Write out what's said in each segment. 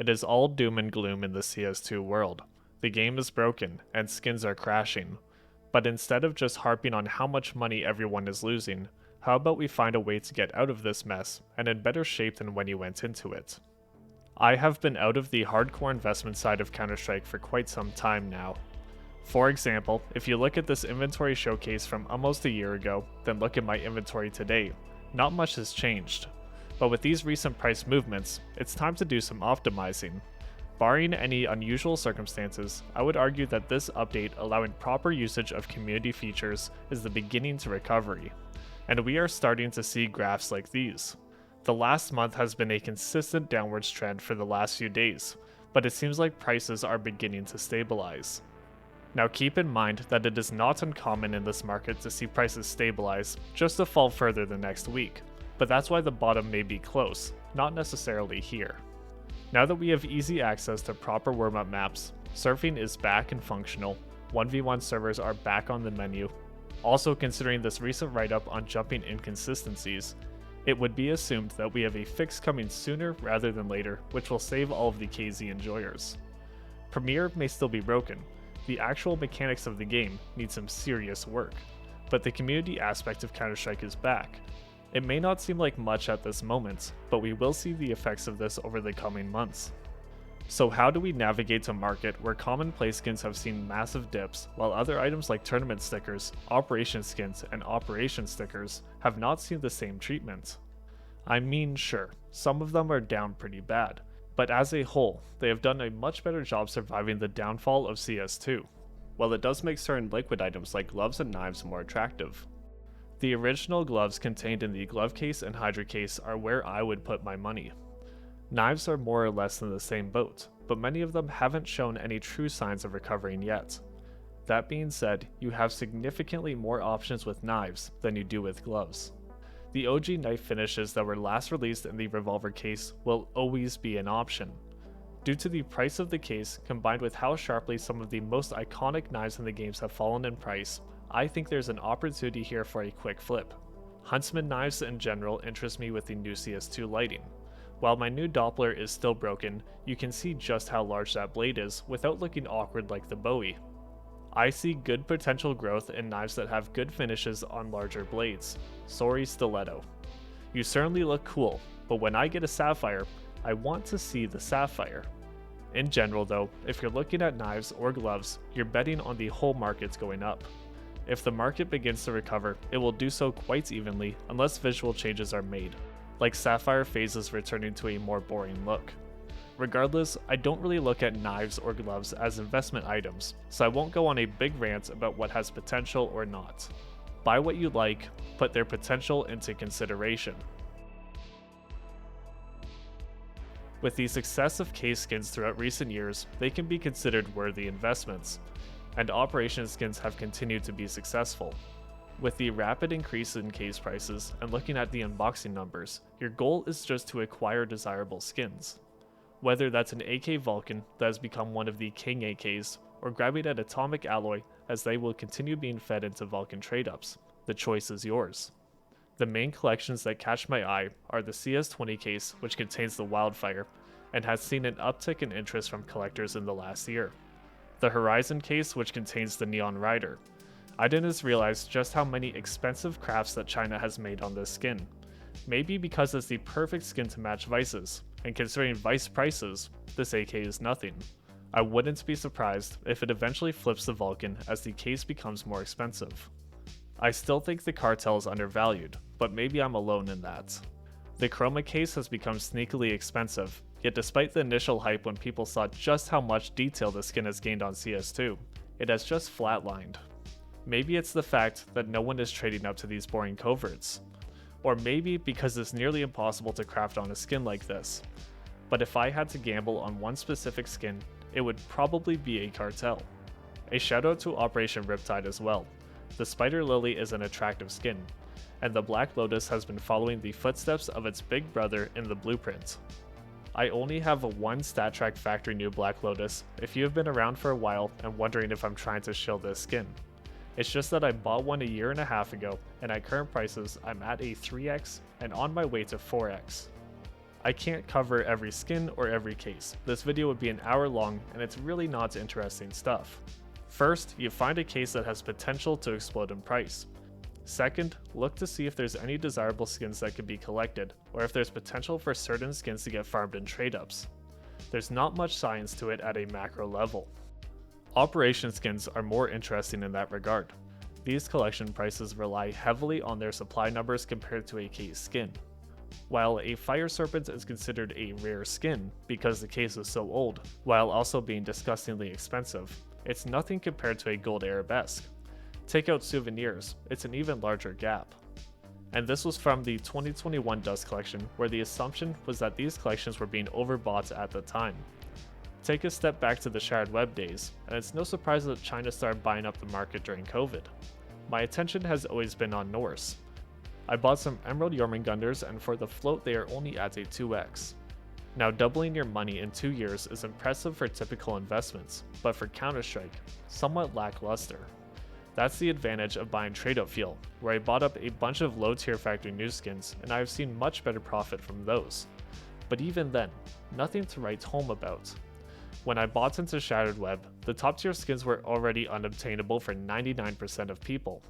It is all doom and gloom in the CS2 world. The game is broken, and skins are crashing. But instead of just harping on how much money everyone is losing, how about we find a way to get out of this mess and in better shape than when you went into it? I have been out of the hardcore investment side of Counter-Strike for quite some time now. For example, if you look at this inventory showcase from almost a year ago, then look at my inventory today, not much has changed. But with these recent price movements, it's time to do some optimizing. Barring any unusual circumstances, I would argue that this update allowing proper usage of community features is the beginning to recovery. And we are starting to see graphs like these. The last month has been a consistent downwards trend for the last few days, but it seems like prices are beginning to stabilize. Now keep in mind that it is not uncommon in this market to see prices stabilize just to fall further the next week, but that's why the bottom may be close, not necessarily here. Now that we have easy access to proper warm-up maps, surfing is back and functional, 1v1 servers are back on the menu. Also considering this recent write-up on jumping inconsistencies, it would be assumed that we have a fix coming sooner rather than later, which will save all of the KZ enjoyers. Premiere may still be broken. The actual mechanics of the game need some serious work, but the community aspect of Counter-Strike is back. It may not seem like much at this moment, but we will see the effects of this over the coming months. So how do we navigate a market where common play skins have seen massive dips, while other items like tournament stickers, operation skins, and operation stickers have not seen the same treatment? I mean, sure, some of them are down pretty bad, but as a whole, they have done a much better job surviving the downfall of CS2. While it does make certain liquid items like gloves and knives more attractive. The original gloves contained in the glove case and Hydra case are where I would put my money. Knives are more or less in the same boat, but many of them haven't shown any true signs of recovering yet. That being said, you have significantly more options with knives than you do with gloves. The OG knife finishes that were last released in the revolver case will always be an option. Due to the price of the case, combined with how sharply some of the most iconic knives in the games have fallen in price, I think there's an opportunity here for a quick flip. Huntsman knives in general interest me with the new CS2 lighting. While my new Doppler is still broken, you can see just how large that blade is without looking awkward like the Bowie. I see good potential growth in knives that have good finishes on larger blades. Sorry Stiletto. You certainly look cool, but when I get a Sapphire, I want to see the Sapphire. In general though, if you're looking at knives or gloves, you're betting on the whole market's going up. If the market begins to recover, it will do so quite evenly unless visual changes are made, like Sapphire phases returning to a more boring look. Regardless, I don't really look at knives or gloves as investment items, so I won't go on a big rant about what has potential or not. Buy what you like, put their potential into consideration. With the success of case skins throughout recent years, they can be considered worthy investments, and operation skins have continued to be successful. With the rapid increase in case prices and looking at the unboxing numbers, your goal is just to acquire desirable skins. Whether that's an AK Vulcan that has become one of the king AKs, or grabbing at Atomic Alloy as they will continue being fed into Vulcan trade-ups, the choice is yours. The main collections that catch my eye are the CS20 case, which contains the Wildfire, and has seen an uptick in interest from collectors in the last year. The Horizon case, which contains the Neon Rider. I didn't realize just how many expensive crafts that China has made on this skin. Maybe because it's the perfect skin to match Vice's, and considering Vice prices, this AK is nothing. I wouldn't be surprised if it eventually flips the Vulcan as the case becomes more expensive. I still think the Cartel is undervalued, but maybe I'm alone in that. The Chroma case has become sneakily expensive, yet despite the initial hype when people saw just how much detail the skin has gained on CS2, it has just flatlined. Maybe it's the fact that no one is trading up to these boring coverts. Or maybe because it's nearly impossible to craft on a skin like this. But if I had to gamble on one specific skin, it would probably be a Cartel. A shoutout to Operation Riptide as well. The Spider Lily is an attractive skin, and the Black Lotus has been following the footsteps of its big brother in the blueprint. I only have a one StatTrak factory new Black Lotus if you have been around for a while and wondering if I'm trying to shill this skin. It's just that I bought one a year and a half ago, and at current prices I'm at a 3x and on my way to 4x. I can't cover every skin or every case. This video would be an hour long and it's really not interesting stuff. First, you find a case that has potential to explode in price. Second, look to see if there's any desirable skins that can be collected, or if there's potential for certain skins to get farmed in trade-ups. There's not much science to it at a macro level. Operation skins are more interesting in that regard. These collection prices rely heavily on their supply numbers compared to a case skin. While a Fire Serpent is considered a rare skin because the case is so old, while also being disgustingly expensive, it's nothing compared to a Gold Arabesque. Take out souvenirs, it's an even larger gap. And this was from the 2021 Dust collection, where the assumption was that these collections were being overbought at the time. Take a step back to the Shattered Web days, and it's no surprise that China started buying up the market during COVID. My attention has always been on Norse. I bought some Emerald Jormungandrs, and for the float they are only at a 2x. Now doubling your money in 2 years is impressive for typical investments, but for Counter-Strike, somewhat lackluster. That's the advantage of buying trade-up fuel, where I bought up a bunch of low-tier factory new skins and I have seen much better profit from those. But even then, nothing to write home about. When I bought into Shattered Web, the top-tier skins were already unobtainable for 99% of people.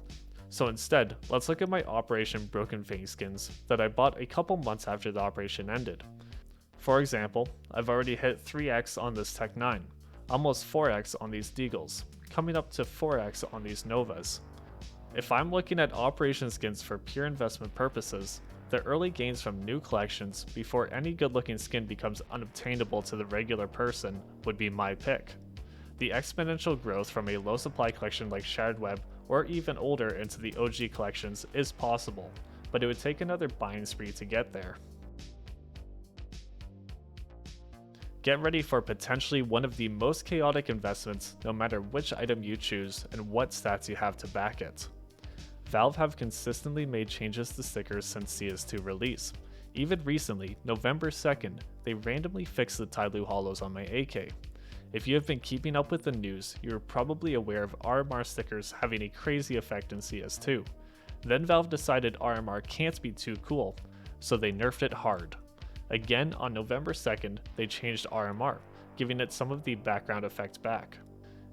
So instead, let's look at my Operation Broken Fang skins that I bought a couple months after the operation ended. For example, I've already hit 3x on this Tech 9, almost 4x on these Deagles, coming up to 4x on these Novas. If I'm looking at operation skins for pure investment purposes, the early gains from new collections before any good looking skin becomes unobtainable to the regular person would be my pick. The exponential growth from a low supply collection like Shattered Web or even older into the OG collections is possible, but it would take another buying spree to get there. Get ready for potentially one of the most chaotic investments no matter which item you choose and what stats you have to back it. Valve have consistently made changes to stickers since CS2 release. Even recently, November 2nd, they randomly fixed the Tyloo Hollows on my AK. If you have been keeping up with the news, you are probably aware of RMR stickers having a crazy effect in CS2. Then Valve decided RMR can't be too cool, so they nerfed it hard. Again, on November 2nd, they changed RMR, giving it some of the background effect back.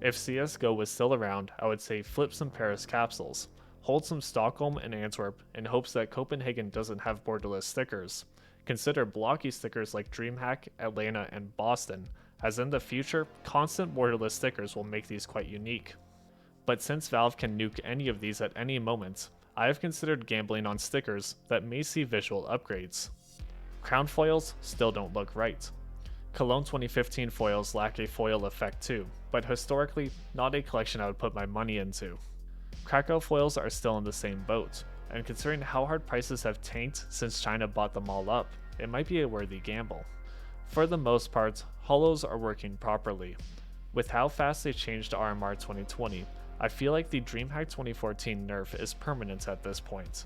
If CSGO was still around, I would say flip some Paris capsules, hold some Stockholm and Antwerp in hopes that Copenhagen doesn't have borderless stickers. Consider blocky stickers like DreamHack, Atlanta, and Boston, as in the future, constant borderless stickers will make these quite unique. But since Valve can nuke any of these at any moment, I have considered gambling on stickers that may see visual upgrades. Crown foils still don't look right. Cologne 2015 foils lack a foil effect too, but historically, not a collection I would put my money into. Krakow foils are still in the same boat, and considering how hard prices have tanked since China bought them all up, it might be a worthy gamble. For the most part, hollows are working properly. With how fast they changed RMR 2020, I feel like the DreamHack 2014 nerf is permanent at this point.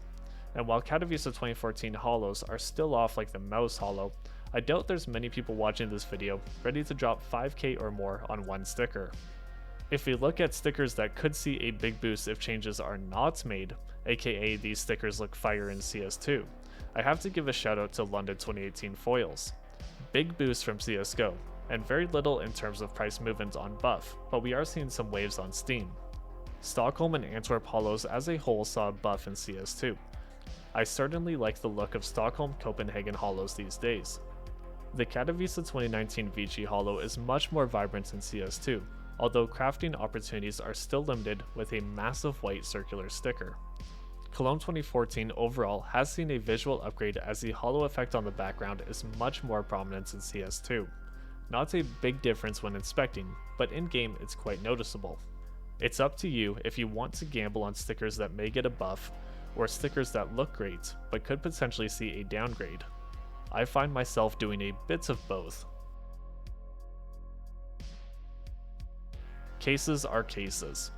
And while Katowice 2014 hollows are still off like the mouse hollow, I doubt there's many people watching this video ready to drop 5k or more on one sticker. If we look at stickers that could see a big boost if changes are not made, aka these stickers look fire in CS2, I have to give a shout out to London 2018 foils. Big boost from CSGO, and very little in terms of price movement on buff, but we are seeing some waves on Steam. Stockholm and Antwerp hollows as a whole saw a buff in CS2. I certainly like the look of Stockholm Copenhagen hollows these days. The Katowice 2019 Vici hollow is much more vibrant in CS2, although crafting opportunities are still limited with a massive white circular sticker. Cologne 2014 overall has seen a visual upgrade as the hollow effect on the background is much more prominent in CS2. Not a big difference when inspecting, but in-game it's quite noticeable. It's up to you if you want to gamble on stickers that may get a buff, or stickers that look great, but could potentially see a downgrade. I find myself doing a bit of both. Cases are cases.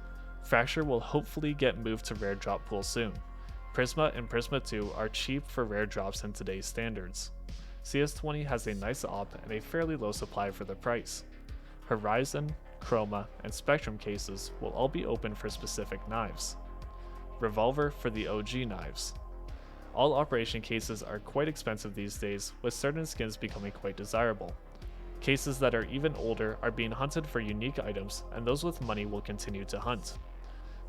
Fracture will hopefully get moved to rare drop pool soon. Prisma and Prisma 2 are cheap for rare drops in today's standards. CS20 has a nice op and a fairly low supply for the price. Horizon, Chroma, and Spectrum cases will all be open for specific knives. Revolver for the OG knives. All operation cases are quite expensive these days, with certain skins becoming quite desirable. Cases that are even older are being hunted for unique items, and those with money will continue to hunt.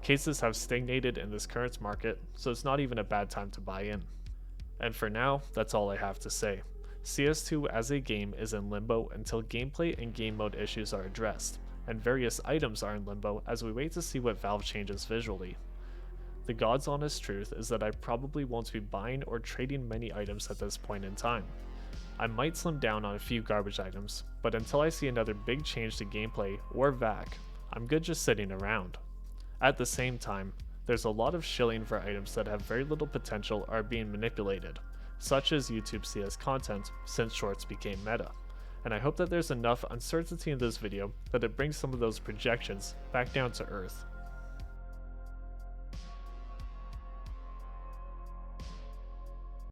Cases have stagnated in this current market, so it's not even a bad time to buy in. And for now, that's all I have to say. CS2 as a game is in limbo until gameplay and game mode issues are addressed, and various items are in limbo as we wait to see what Valve changes visually. The God's honest truth is that I probably won't be buying or trading many items at this point in time. I might slim down on a few garbage items, but until I see another big change to gameplay or VAC, I'm good just sitting around. At the same time, there's a lot of shilling for items that have very little potential are being manipulated, such as YouTube CS content since shorts became meta, and I hope that there's enough uncertainty in this video that it brings some of those projections back down to earth.